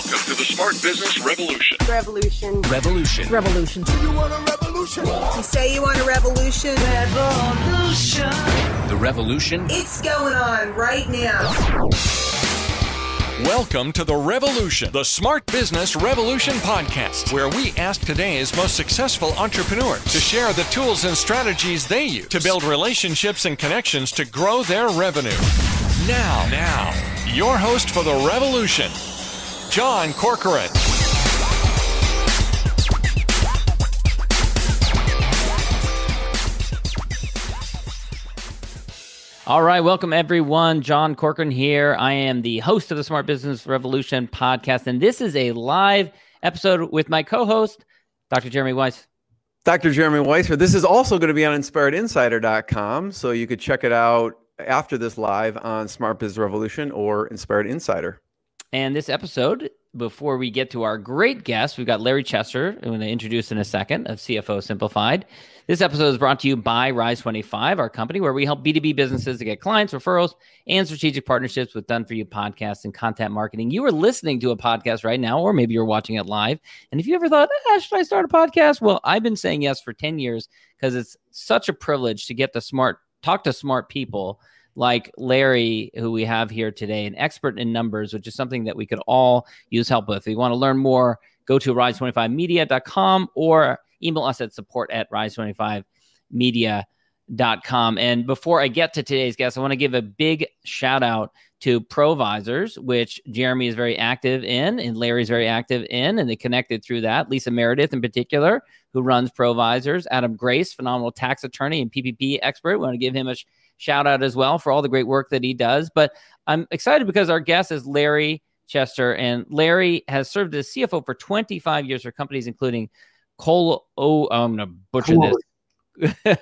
Welcome to the Smart Business Revolution. Revolution. Revolution. Revolution. You want a revolution? You say you want a revolution? Revolution. The revolution. It's going on right now. Welcome to The Revolution, the Smart Business Revolution podcast, where we ask today's most successful entrepreneurs to share the tools and strategies they use to build relationships and connections to grow their revenue. Now, your host for The Revolution, John Corcoran. All right, welcome everyone. John Corcoran here. I am the host of the Smart Business Revolution podcast, and this is a live episode with my co-host, Dr. Jeremy Weiss. Dr. Jeremy Weiss. This is also going to be on inspiredinsider.com, so you could check it out after this live on Smart Business Revolution or Inspired Insider. And this episode, before we get to our great guest, we've got Larry Chester, I'm going to introduce in a second, of CFO Simplified. This episode is brought to you by Rise25, our company, where we help B2B businesses to get clients, referrals, and strategic partnerships with done-for-you podcasts and content marketing. You are listening to a podcast right now, or maybe you're watching it live. And if you ever thought, should I start a podcast? Well, I've been saying yes for 10 years because it's such a privilege to get to talk to smart people like Larry, who we have here today, an expert in numbers, which is something that we could all use help with. If you want to learn more, go to rise25media.com or email us at support@rise25media.com. And before I get to today's guest, I want to give a big shout out to Provisors, which Jeremy is very active in and Larry's very active in, and they connected through that. Lisa Meredith in particular, who runs Provisors. Adam Grace, phenomenal tax attorney and PPP expert. We want to give him a shout out as well for all the great work that he does. But I'm excited because our guest is Larry Chester, and Larry has served as CFO for 25 years for companies including I'm going to butcher this.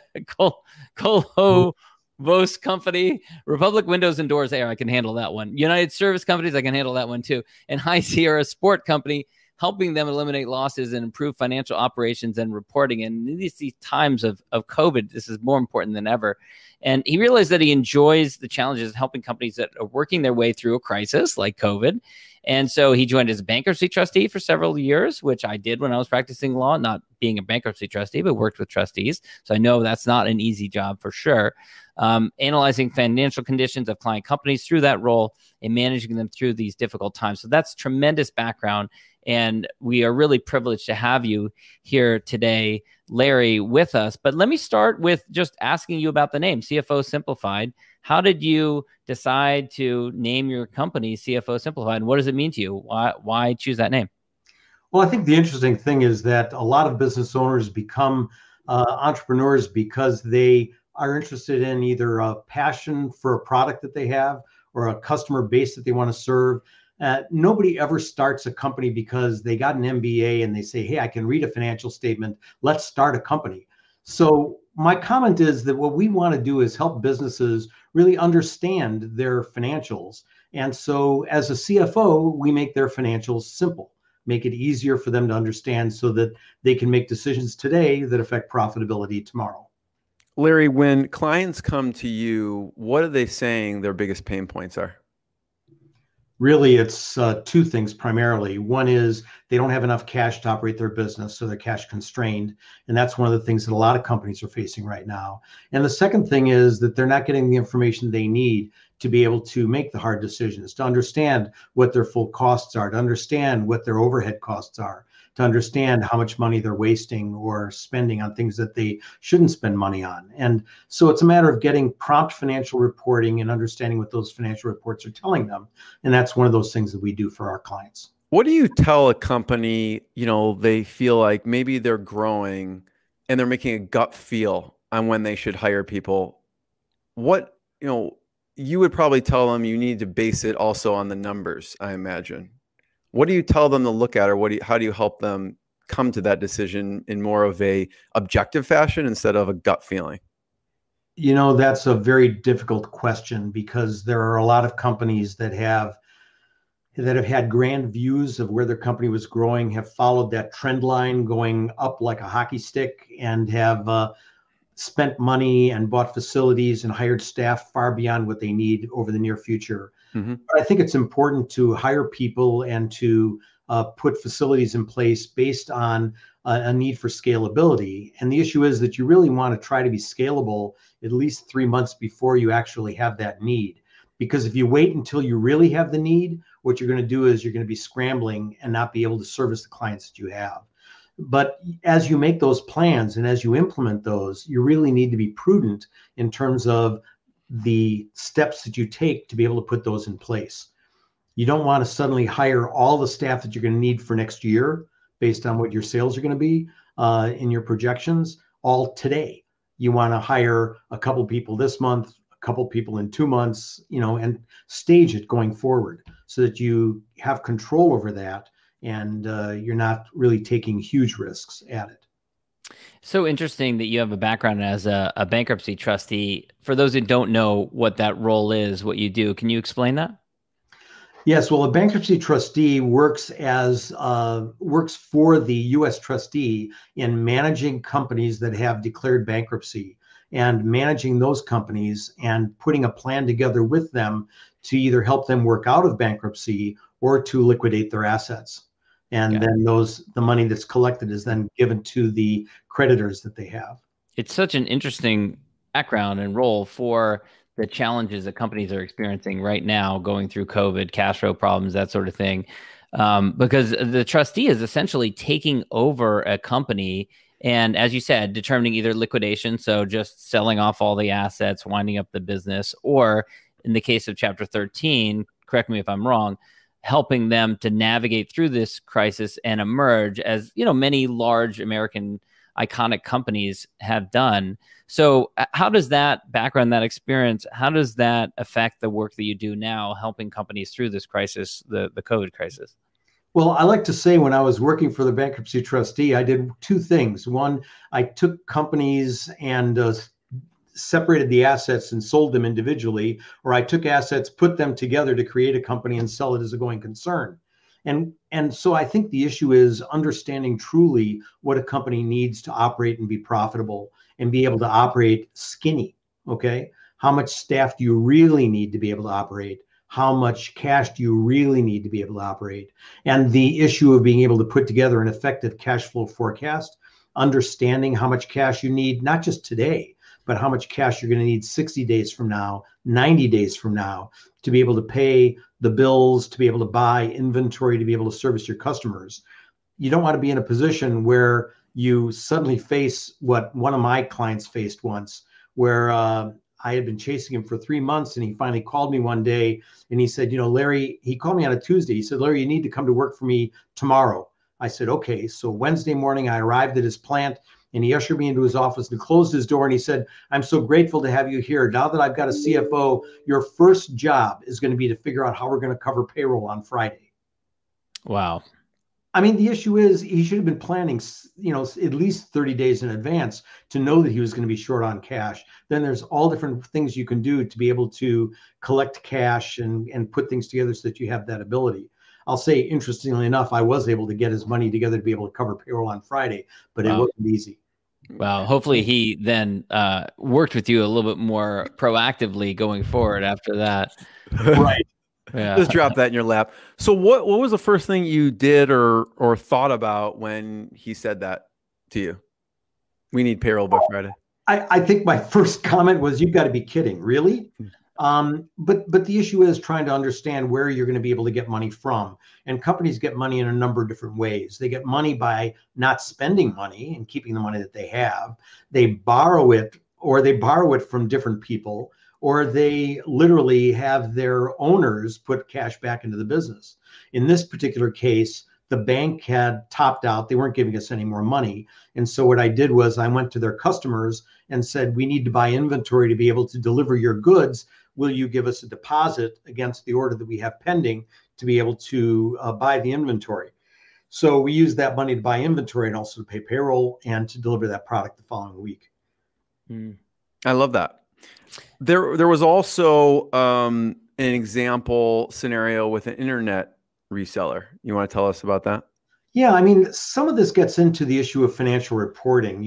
Vos Company, Republic Windows and Doors Air, I can handle that one. United Service Companies, I can handle that one too. And High Sierra Sport Company, helping them eliminate losses and improve financial operations and reporting. And in these times of COVID, this is more important than ever. And he realized that he enjoys the challenges of helping companies that are working their way through a crisis like COVID. And so he joined as a bankruptcy trustee for several years, which I did when I was practicing law, not being a bankruptcy trustee, but worked with trustees. So I know that's not an easy job for sure. Analyzing financial conditions of client companies through that role and managing them through these difficult times. So that's tremendous background. And we are really privileged to have you here today, Larry, with us. But let me start with just asking you about the name, CFO Simplified. How did you decide to name your company CFO Simplified? And what does it mean to you? Why choose that name? Well, I think the interesting thing is that a lot of business owners become entrepreneurs because they are interested in either a passion for a product that they have or a customer base that they want to serve. Nobody ever starts a company because they got an MBA and they say, hey, I can read a financial statement. Let's start a company. So my comment is that what we want to do is help businesses really understand their financials. And so as a CFO, we make their financials simple, make it easier for them to understand so that they can make decisions today that affect profitability tomorrow. Larry, when clients come to you, what are they saying their biggest pain points are? Really, it's two things primarily. One is they don't have enough cash to operate their business, so they're cash constrained. And that's one of the things that a lot of companies are facing right now. And the second thing is that they're not getting the information they need to be able to make the hard decisions, to understand what their full costs are, to understand what their overhead costs are, to understand how much money they're wasting or spending on things that they shouldn't spend money on. And so it's a matter of getting prompt financial reporting and understanding what those financial reports are telling them. And that's one of those things that we do for our clients. What do you tell a company, they feel like maybe they're growing and they're making a gut feel on when they should hire people? What, you would probably tell them you need to base it also on the numbers, I imagine. What do you tell them to look at, or how do you help them come to that decision in more of a objective fashion instead of a gut feeling? That's a very difficult question because there are a lot of companies that have had grand views of where their company was growing, have followed that trend line going up like a hockey stick, and have spent money and bought facilities and hired staff far beyond what they need over the near future. Mm-hmm. But I think it's important to hire people and to put facilities in place based on a need for scalability. And the issue is that you really want to try to be scalable at least 3 months before you actually have that need. Because if you wait until you really have the need, what you're going to do is you're going to be scrambling and not be able to service the clients that you have. But as you make those plans and as you implement those, you really need to be prudent in terms of the steps that you take to be able to put those in place. You don't want to suddenly hire all the staff that you're going to need for next year based on what your sales are going to be in your projections all today. You want to hire a couple people this month, a couple people in 2 months, and stage it going forward so that you have control over that and you're not really taking huge risks at it. So interesting that you have a background as a bankruptcy trustee. For those who don't know what that role is, what you do, can you explain that? Yes, well, a bankruptcy trustee works for the U.S. trustee in managing companies that have declared bankruptcy and managing those companies and putting a plan together with them to either help them work out of bankruptcy or to liquidate their assets. And then the money that's collected is then given to the creditors that they have. It's such an interesting background and role for the challenges that companies are experiencing right now, going through COVID, cash flow problems, that sort of thing. Because the trustee is essentially taking over a company and, as you said, determining either liquidation, so just selling off all the assets, winding up the business, or in the case of Chapter 13, correct me if I'm wrong, helping them to navigate through this crisis and emerge, as many large American iconic companies have done. So how does that background, that experience, how does that affect the work that you do now, helping companies through this crisis, the COVID crisis? Well, I like to say when I was working for the bankruptcy trustee, I did two things. One, I took companies and separated the assets and sold them individually, or I took assets, put them together to create a company and sell it as a going concern. And so I think the issue is understanding truly what a company needs to operate and be profitable and be able to operate skinny. Okay. How much staff do you really need to be able to operate? How much cash do you really need to be able to operate? And the issue of being able to put together an effective cash flow forecast, understanding how much cash you need, not just today, but how much cash you're going to need 60 days from now, 90 days from now, to be able to pay the bills, to be able to buy inventory, to be able to service your customers. You don't want to be in a position where you suddenly face what one of my clients faced once, where I had been chasing him for 3 months, and he finally called me one day and he said, Larry, he called me on a Tuesday. He said, Larry, you need to come to work for me tomorrow. I said, okay. So Wednesday morning, I arrived at his plant and he ushered me into his office and closed his door. And he said, I'm so grateful to have you here. Now that I've got a CFO, your first job is going to be to figure out how we're going to cover payroll on Friday. Wow. I mean, the issue is he should have been planning, at least 30 days in advance to know that he was going to be short on cash. Then there's all different things you can do to be able to collect cash and put things together so that you have that ability. I'll say, interestingly enough, I was able to get his money together to be able to cover payroll on Friday, but It wasn't easy. Wow. Hopefully he then worked with you a little bit more proactively going forward after that. Right. Yeah. Just drop that in your lap. So what was the first thing you did or thought about when he said that to you? We need payroll by Friday. I think my first comment was, you've got to be kidding. Really? But the issue is trying to understand where you're going to be able to get money from. And companies get money in a number of different ways. They get money by not spending money and keeping the money that they have. They borrow it, or they borrow it from different people, or they literally have their owners put cash back into the business. In this particular case, the bank had topped out. They weren't giving us any more money. And so what I did was I went to their customers and said, we need to buy inventory to be able to deliver your goods. Will you give us a deposit against the order that we have pending to be able to buy the inventory? So we used that money to buy inventory and also to pay payroll and to deliver that product the following week. I love that. There was also an example scenario with an internet reseller. You want to tell us about that? Yeah, I mean, some of this gets into the issue of financial reporting.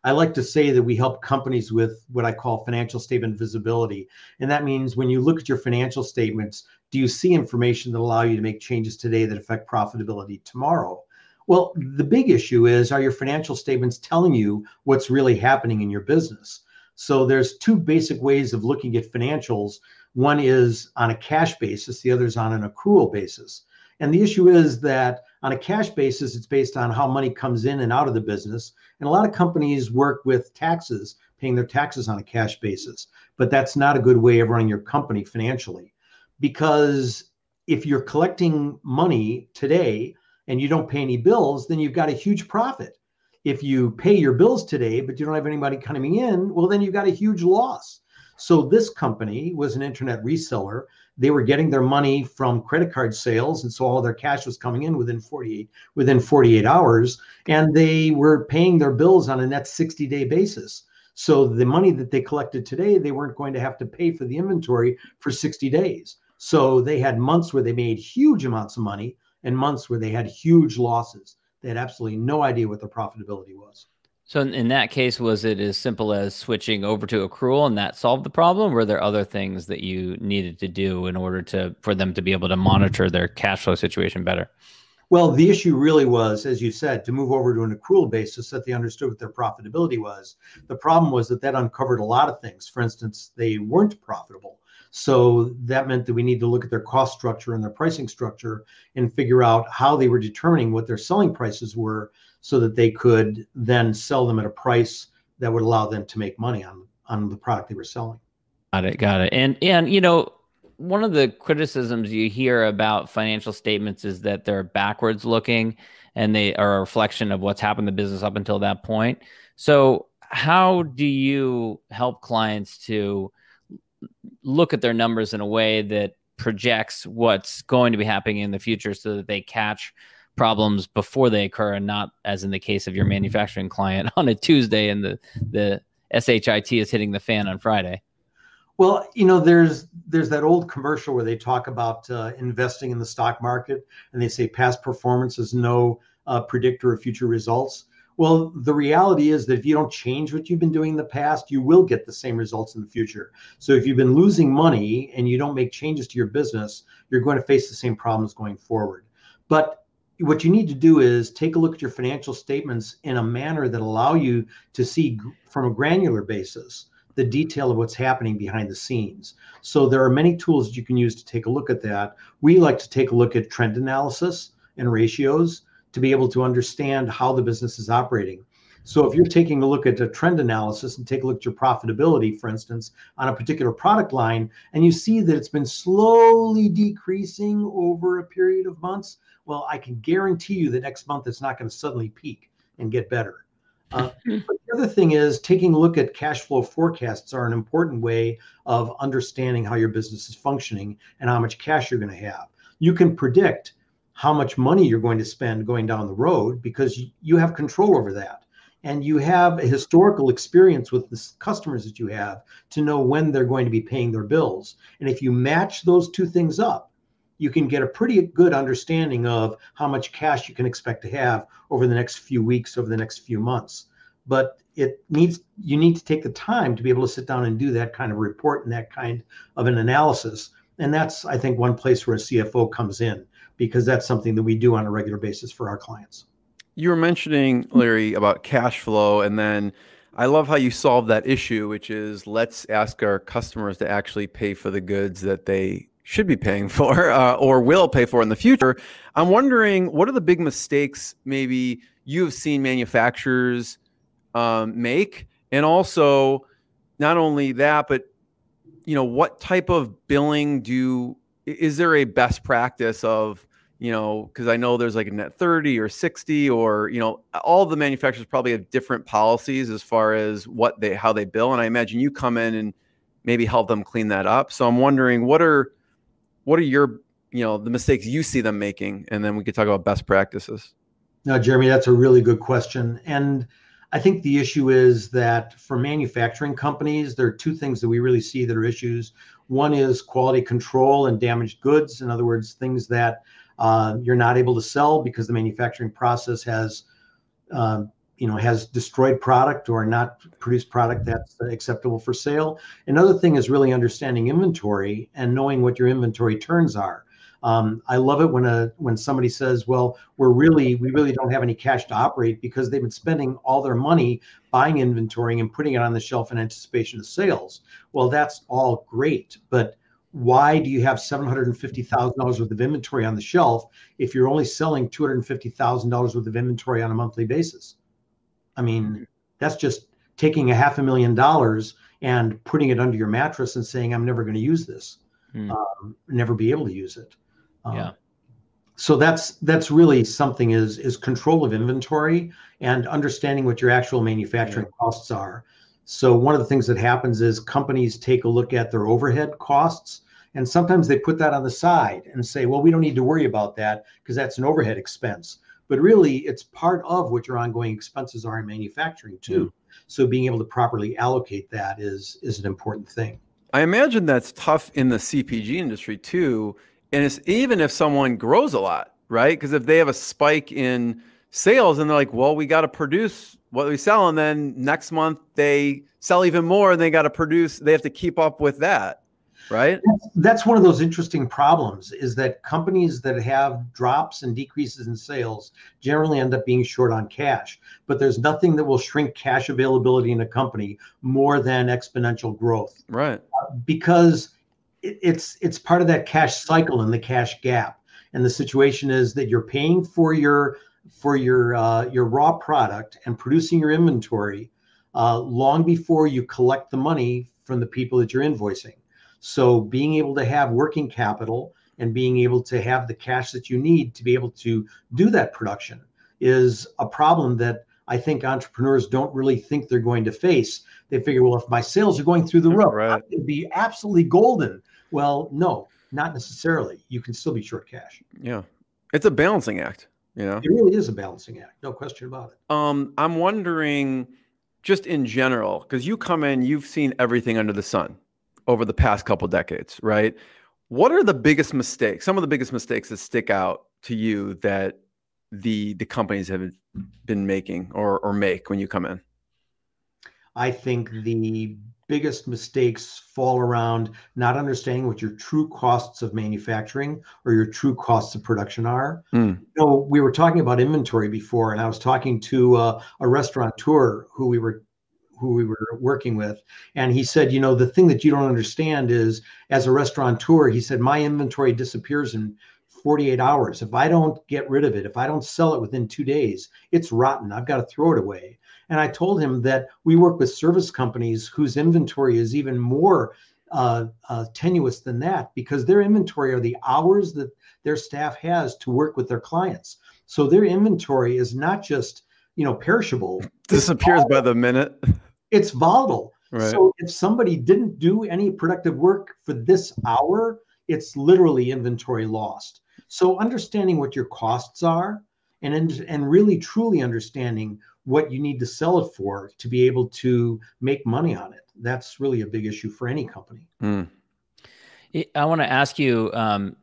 I like to say that we help companies with what I call financial statement visibility. And that means when you look at your financial statements, do you see information that allow you to make changes today that affect profitability tomorrow? Well, the big issue is, are your financial statements telling you what's really happening in your business? So there's two basic ways of looking at financials. One is on a cash basis, the other is on an accrual basis. And the issue is that on a cash basis, it's based on how money comes in and out of the business. And a lot of companies work with taxes, paying their taxes on a cash basis. But that's not a good way of running your company financially. Because if you're collecting money today and you don't pay any bills, then you've got a huge profit. If you pay your bills today, but you don't have anybody coming in, well, then you've got a huge loss. So this company was an internet reseller. They were getting their money from credit card sales, and so all their cash was coming in within 48 hours, and they were paying their bills on a net 60-day basis. So the money that they collected today, they weren't going to have to pay for the inventory for 60 days. So they had months where they made huge amounts of money and months where they had huge losses. They had absolutely no idea what their profitability was. So in that case, was it as simple as switching over to accrual and that solved the problem? Were there other things that you needed to do in order for them to be able to monitor their cash flow situation better? Well, the issue really was, as you said, to move over to an accrual basis that they understood what their profitability was. The problem was that uncovered a lot of things. For instance, they weren't profitable. So that meant that we need to look at their cost structure and their pricing structure and figure out how they were determining what their selling prices were so that they could then sell them at a price that would allow them to make money on the product they were selling. Got it. And you know, one of the criticisms you hear about financial statements is that they're backwards looking and they are a reflection of what's happened in the business up until that point. So how do you help clients to look at their numbers in a way that projects what's going to be happening in the future so that they catch problems before they occur, and not, as in the case of your manufacturing client, on a Tuesday and the SHIT is hitting the fan on Friday? Well, you know, there's that old commercial where they talk about investing in the stock market, and they say past performance is no predictor of future results. Well, the reality is that if you don't change what you've been doing in the past, you will get the same results in the future. So if you've been losing money and you don't make changes to your business, you're going to face the same problems going forward. But what you need to do is take a look at your financial statements in a manner that allow you to see from a granular basis the detail of what's happening behind the scenes. So there are many tools that you can use to take a look at that. We like to take a look at trend analysis and ratios to be able to understand how the business is operating. So if you're taking a look at a trend analysis and take a look at your profitability, for instance, on a particular product line, and you see that it's been slowly decreasing over a period of months, well, I can guarantee you that next month it's not going to suddenly peak and get better. But the other thing is taking a look at cash flow forecasts are an important way of understanding how your business is functioning and how much cash you're going to have. You can predict how much money you're going to spend going down the road because you have control over that. And you have a historical experience with the customers that you have to know when they're going to be paying their bills. And if you match those two things up, you can get a pretty good understanding of how much cash you can expect to have over the next few weeks, over the next few months. But you need to take the time to be able to sit down and do that kind of report and that kind of an analysis. And that's, I think, one place where a CFO comes in, because that's something that we do on a regular basis for our clients. You were mentioning, Larry, about cash flow, and then I love how you solve that issue, which is let's ask our customers to actually pay for the goods that they should be paying for or will pay for in the future. I'm wondering, what are the big mistakes maybe you have seen manufacturers make? And also, not only that, but you know, what type of billing is there a best practice of, you know, because I know there's like a net 30 or 60, or, you know, all the manufacturers probably have different policies as far as how they bill. And I imagine you come in and maybe help them clean that up. So I'm wondering, what are your, you know, the mistakes you see them making? And then we could talk about best practices. No, Jeremy, that's a really good question. And I think the issue is that for manufacturing companies, there are two things that we really see that are issues. One is quality control and damaged goods. In other words, things that you're not able to sell because the manufacturing process has has destroyed product or not produced product that's acceptable for sale. Another thing is really understanding inventory and knowing what your inventory turns are. I love it when somebody says, well, we really don't have any cash to operate because they've been spending all their money buying inventory and putting it on the shelf in anticipation of sales. Well, that's all great, but why do you have $750,000 worth of inventory on the shelf if you're only selling $250,000 worth of inventory on a monthly basis? I mean, that's just taking $500,000 and putting it under your mattress and saying, I'm never going to use this, never be able to use it. So that's really something is control of inventory and understanding what your actual manufacturing costs are. So one of the things that happens is companies take a look at their overhead costs, and sometimes they put that on the side and say, well, we don't need to worry about that because that's an overhead expense. But really, it's part of what your ongoing expenses are in manufacturing too. So being able to properly allocate that is an important thing. I imagine that's tough in the CPG industry too. And it's even if someone grows a lot, right? Because if they have a spike in sales and they're like, well, we got to produce what we sell. And then next month they sell even more and they got to produce, they have to keep up with that. Right. That's one of those interesting problems is that companies that have drops and decreases in sales generally end up being short on cash. But there's nothing that will shrink cash availability in a company more than exponential growth. Right. Because it's part of that cash cycle and the cash gap. And the situation is that you're paying for your raw product and producing your inventory long before you collect the money from the people that you're invoicing. So being able to have working capital and being able to have the cash that you need to be able to do that production is a problem that I think entrepreneurs don't really think they're going to face. They figure, well, if my sales are going through the roof, I'm going to be absolutely golden. Well, no, not necessarily. You can still be short cash. Yeah. It's a balancing act, It really is a balancing act. No question about it. I'm wondering just in general, because you come in, you've seen everything under the sun over the past couple decades, right? What are the biggest mistakes, some of the biggest mistakes that stick out to you that the companies have been making or make when you come in? I think the biggest mistakes fall around not understanding what your true costs of manufacturing or your true costs of production are. We were talking about inventory before, and I was talking to a restaurateur who we were working with. And he said, the thing that you don't understand is as a restaurateur, he said, my inventory disappears in 48 hours. If I don't get rid of it, if I don't sell it within 2 days, it's rotten. I've got to throw it away. And I told him that we work with service companies whose inventory is even more tenuous than that because their inventory are the hours that their staff has to work with their clients. So their inventory is not just perishable. Disappears by the minute. It's volatile. Right. So if somebody didn't do any productive work for this hour, it's literally inventory lost. So understanding what your costs are and really truly understanding what you need to sell it for to be able to make money on it. That's really a big issue for any company. I want to ask you,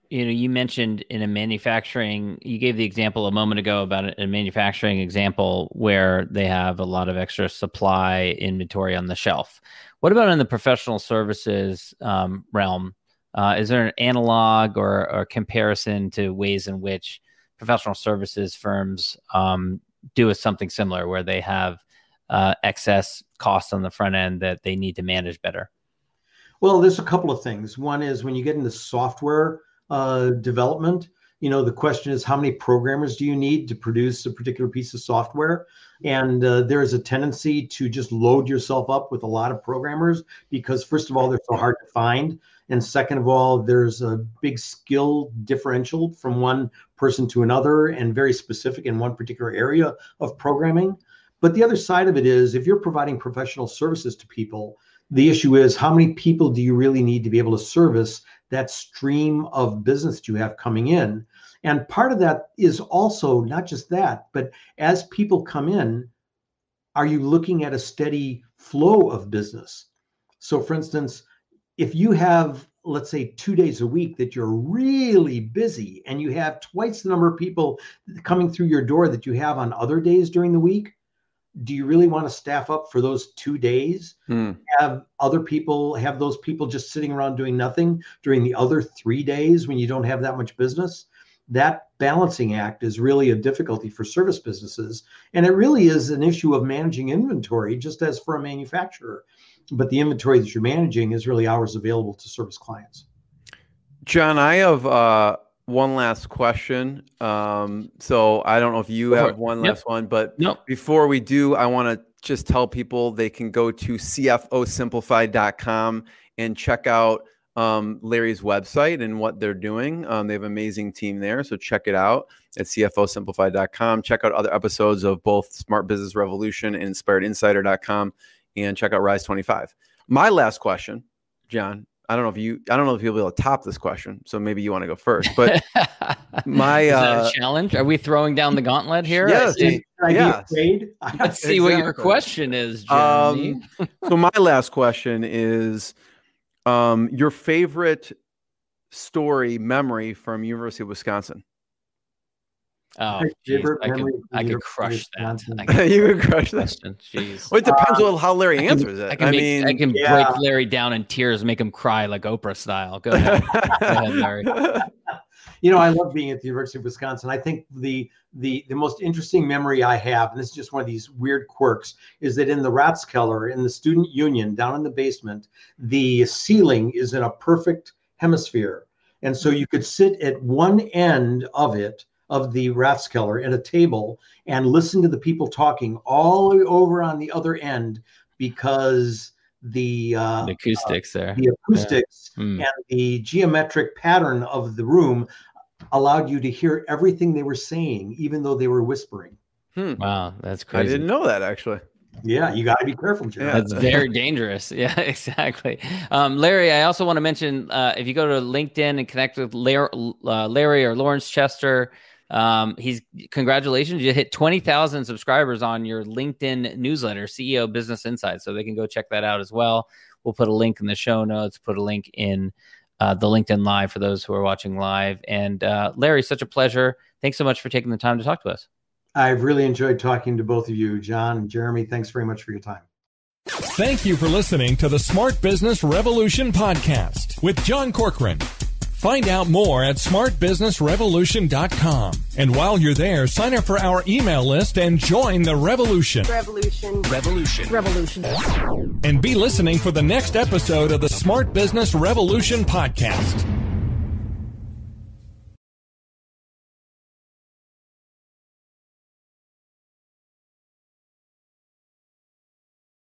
you mentioned in a manufacturing, you gave the example a moment ago about a manufacturing example where they have a lot of extra supply inventory on the shelf. What about in the professional services realm? Is there an analog or comparison to ways in which professional services firms do something similar where they have excess costs on the front end that they need to manage better? Well, there's a couple of things. One is when you get into software development, the question is how many programmers do you need to produce a particular piece of software? And there is a tendency to just load yourself up with a lot of programmers because first of all, they're so hard to find. And second of all, there's a big skill differential from one person to another and very specific in one particular area of programming. But the other side of it is if you're providing professional services to people, the issue is how many people do you really need to be able to service that stream of business that you have coming in? And part of that is also not just that, but as people come in, are you looking at a steady flow of business? So for instance, if you have, let's say 2 days a week that you're really busy and you have twice the number of people coming through your door that you have on other days during the week, do you really want to staff up for those 2 days? Have those people just sitting around doing nothing during the other 3 days when you don't have that much business? That balancing act is really a difficulty for service businesses. And it really is an issue of managing inventory, just as for a manufacturer. But the inventory that you're managing is really hours available to service clients. John, I have one last question. So I don't know if you have one last one, but before we do, I want to just tell people they can go to cfosimplified.com and check out Larry's website and what they're doing. They have an amazing team there. So check it out at cfosimplified.com. Check out other episodes of both Smart Business Revolution and inspiredinsider.com, and check out Rise 25. My last question, John, I don't know if you'll be able to top this question. So maybe you want to go first, but is that a challenge? Are we throwing down the gauntlet here? Yes. Let's see what your question is, Jeremy. So my last question is, your favorite story memory from University of Wisconsin? Oh, I could crush that. You could crush that. Jeez. Well, it depends on how Larry answers it. I can break Larry down in tears, make him cry like Oprah style. Go ahead, Larry. I love being at the University of Wisconsin. I think the most interesting memory I have, and this is just one of these weird quirks, is that in the Ratskeller, in the student union down in the basement, the ceiling is in a perfect hemisphere. And so you could sit at one end of the Ratskeller at a table and listen to the people talking all the way over on the other end, because the acoustics and the geometric pattern of the room allowed you to hear everything they were saying, even though they were whispering. Wow, that's crazy. I didn't know that, actually. Yeah, you got to be careful, Jerry. That's very dangerous. Yeah, exactly. Larry, I also want to mention, if you go to LinkedIn and connect with Larry or Lawrence Chester, congratulations, you hit 20,000 subscribers on your LinkedIn newsletter, CEO Business Insights. So they can go check that out as well. We'll put a link in the show notes, put a link in the LinkedIn Live for those who are watching live. And Larry, such a pleasure. Thanks so much for taking the time to talk to us. I've really enjoyed talking to both of you, John and Jeremy. Thanks very much for your time. Thank you for listening to the Smart Business Revolution podcast with John Corcoran. Find out more at smartbusinessrevolution.com. And while you're there, sign up for our email list and join the revolution. Revolution. And be listening for the next episode of the Smart Business Revolution podcast.